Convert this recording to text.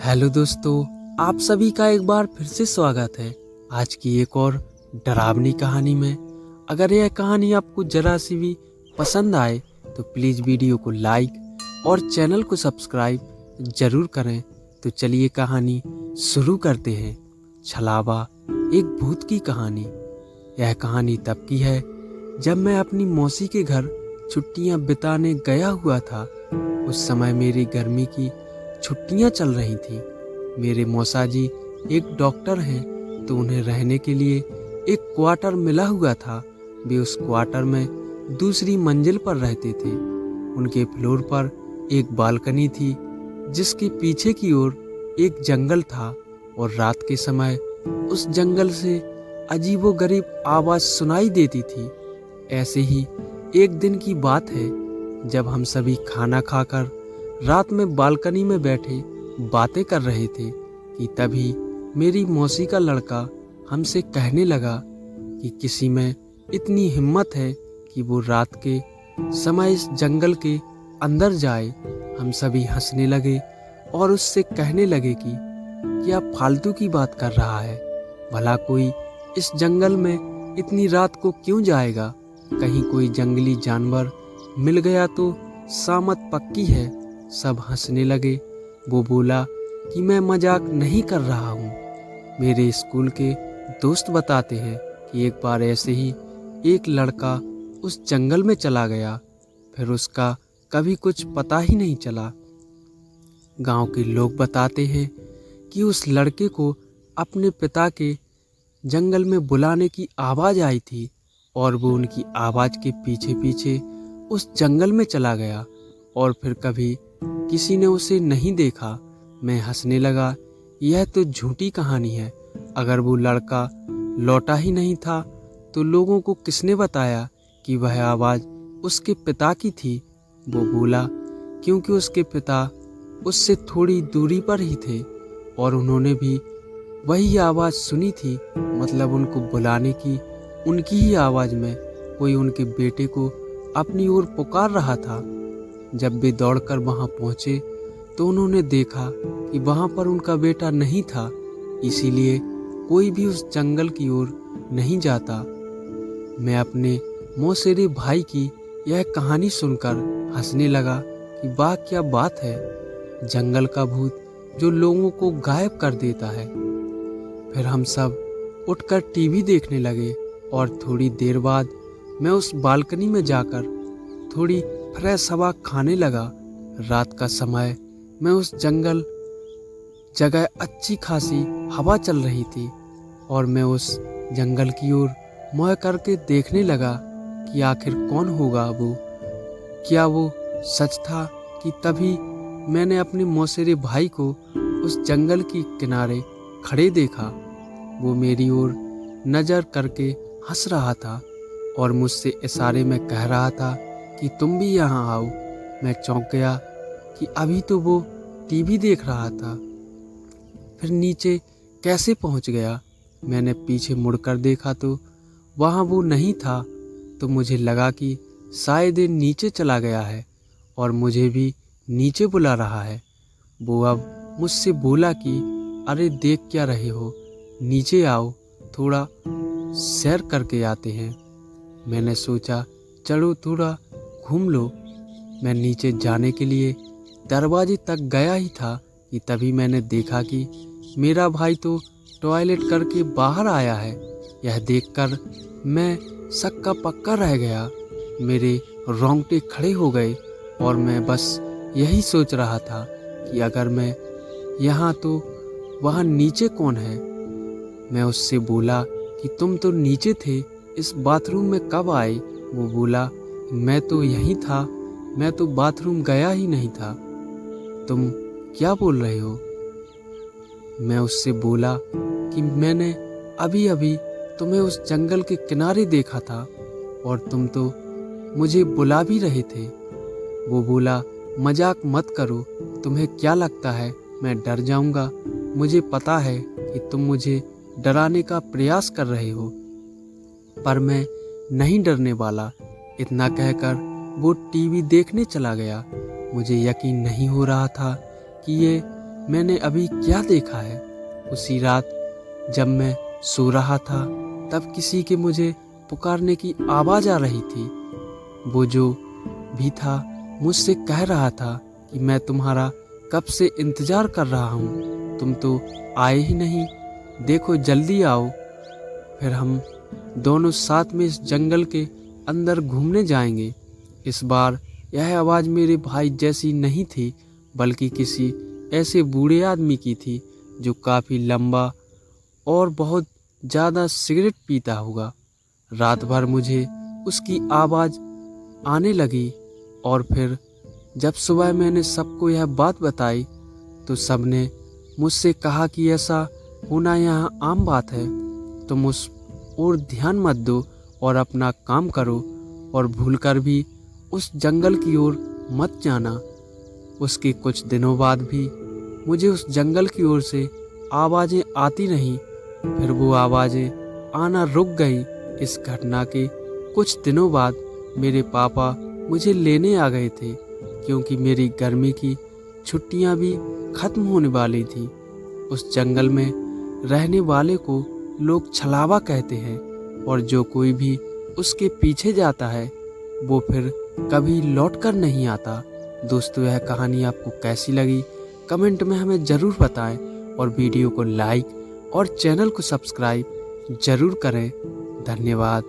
Hello दोस्तों, आप सभी का एक बार फिर से स्वागत है आज की एक और डरावनी कहानी में। अगर यह कहानी आपको जरा सी भी पसंद आए तो प्लीज़ वीडियो को लाइक और चैनल को सब्सक्राइब जरूर करें। तो चलिए कहानी शुरू करते हैं। छलावा, एक भूत की कहानी। यह कहानी तब की है जब मैं अपनी मौसी के घर छुट्टियां बिताने गया हुआ था। उस समय मेरी गर्मी की छुट्टियां चल रही थी। मेरे मौसा जी एक डॉक्टर हैं, तो उन्हें रहने के लिए एक क्वार्टर मिला हुआ था। वे उस क्वार्टर में दूसरी मंजिल पर रहते थे। उनके फ्लोर पर एक बालकनी थी जिसके पीछे की ओर एक जंगल था और रात के समय उस जंगल से अजीबोगरीब आवाज़ सुनाई देती थी। ऐसे ही एक दिन की बात है जब हम सभी खाना खाकर रात में बालकनी में बैठे बातें कर रहे थे कि तभी मेरी मौसी का लड़का हमसे कहने लगा कि किसी में इतनी हिम्मत है कि वो रात के समय इस जंगल के अंदर जाए। हम सभी हंसने लगे और उससे कहने लगे कि क्या फालतू की बात कर रहा है, भला कोई इस जंगल में इतनी रात को क्यों जाएगा। कहीं कोई जंगली जानवर मिल गया तो सामत पक्की है। सब हंसने लगे। वो बोला कि मैं मजाक नहीं कर रहा हूँ। मेरे स्कूल के दोस्त बताते हैं कि एक बार ऐसे ही एक लड़का उस जंगल में चला गया, फिर उसका कभी कुछ पता ही नहीं चला। गांव के लोग बताते हैं कि उस लड़के को अपने पिता के जंगल में बुलाने की आवाज़ आई थी और वो उनकी आवाज़ के पीछे पीछे उस जंगल में चला गया और फिर कभी किसी ने उसे नहीं देखा। मैं हंसने लगा, यह तो झूठी कहानी है। अगर वो लड़का लौटा ही नहीं था तो लोगों को किसने बताया कि वह आवाज़ उसके पिता की थी। वो बोला क्योंकि उसके पिता उससे थोड़ी दूरी पर ही थे और उन्होंने भी वही आवाज़ सुनी थी। मतलब उनको बुलाने की उनकी ही आवाज़ में कोई उनके बेटे को अपनी ओर पुकार रहा था। जब वे दौड़कर वहां पहुंचे तो उन्होंने देखा कि वहां पर उनका बेटा नहीं था, इसीलिए कोई भी उस जंगल की ओर नहीं जाता। मैं अपने मौसेरे भाई की यह कहानी सुनकर हंसने लगा कि वाह क्या बात है, जंगल का भूत जो लोगों को गायब कर देता है। फिर हम सब उठकर टीवी देखने लगे और थोड़ी देर बाद मैं उस बालकनी में जाकर थोड़ी फ्रेश हवा खाने लगा। रात का समय मैं उस जंगल जगह अच्छी खासी हवा चल रही थी और मैं उस जंगल की ओर मुँह करके देखने लगा कि आखिर कौन होगा वो। क्या वो सच था कि तभी मैंने अपने मौसेरे भाई को उस जंगल के किनारे खड़े देखा। वो मेरी ओर नज़र करके हंस रहा था और मुझसे इशारे में कह रहा था कि तुम भी यहाँ आओ। मैं चौंक गया कि अभी तो वो टीवी देख रहा था, फिर नीचे कैसे पहुँच गया। मैंने पीछे मुड़कर देखा तो वहाँ वो नहीं था, तो मुझे लगा कि शायद ये नीचे चला गया है और मुझे भी नीचे बुला रहा है। वो अब मुझसे बोला कि अरे देख क्या रहे हो, नीचे आओ, थोड़ा सैर करके आते हैं। मैंने सोचा चलो थोड़ा घूम लो। मैं नीचे जाने के लिए दरवाजे तक गया ही था कि तभी मैंने देखा कि मेरा भाई तो टॉयलेट करके बाहर आया है। यह देखकर मैं सक्का पक्का रह गया। मेरे रोंगटे खड़े हो गए और मैं बस यही सोच रहा था कि अगर मैं यहाँ तो वहाँ नीचे कौन है। मैं उससे बोला कि तुम तो नीचे थे, इस बाथरूम में कब आए। वो बोला मैं तो यहीं था, मैं तो बाथरूम गया ही नहीं था। तुम क्या बोल रहे हो। मैं उससे बोला कि मैंने अभी अभी तुम्हें उस जंगल के किनारे देखा था और तुम तो मुझे बुला भी रहे थे। वो बोला मजाक मत करो, तुम्हें क्या लगता है मैं डर जाऊंगा। मुझे पता है कि तुम मुझे डराने का प्रयास कर रहे हो, पर मैं नहीं डरने वाला। इतना कहकर वो टीवी देखने चला गया। मुझे यकीन नहीं हो रहा था कि ये मैंने अभी क्या देखा है। उसी रात जब मैं सो रहा था तब किसी के मुझे पुकारने की आवाज़ आ रही थी। वो जो भी था मुझसे कह रहा था कि मैं तुम्हारा कब से इंतज़ार कर रहा हूँ, तुम तो आए ही नहीं, देखो जल्दी आओ। फिर हम दोनों साथ में इस जंगल के अंदर घूमने जाएंगे। इस बार यह आवाज़ मेरे भाई जैसी नहीं थी, बल्कि किसी ऐसे बूढ़े आदमी की थी जो काफ़ी लंबा और बहुत ज़्यादा सिगरेट पीता होगा। रात भर मुझे उसकी आवाज़ आने लगी और फिर जब सुबह मैंने सबको यह बात बताई तो सबने मुझसे कहा कि ऐसा होना यहाँ आम बात है, तुम उस और ध्यान मत दो और अपना काम करो और भूलकर भी उस जंगल की ओर मत जाना। उसके कुछ दिनों बाद भी मुझे उस जंगल की ओर से आवाज़ें आती रहीं, फिर वो आवाज़ें आना रुक गई। इस घटना के कुछ दिनों बाद मेरे पापा मुझे लेने आ गए थे, क्योंकि मेरी गर्मी की छुट्टियां भी ख़त्म होने वाली थी। उस जंगल में रहने वाले को लोग छलावा कहते हैं और जो कोई भी उसके पीछे जाता है वो फिर कभी लौट कर नहीं आता। दोस्तों, यह कहानी आपको कैसी लगी कमेंट में हमें ज़रूर बताएं और वीडियो को लाइक और चैनल को सब्सक्राइब ज़रूर करें। धन्यवाद।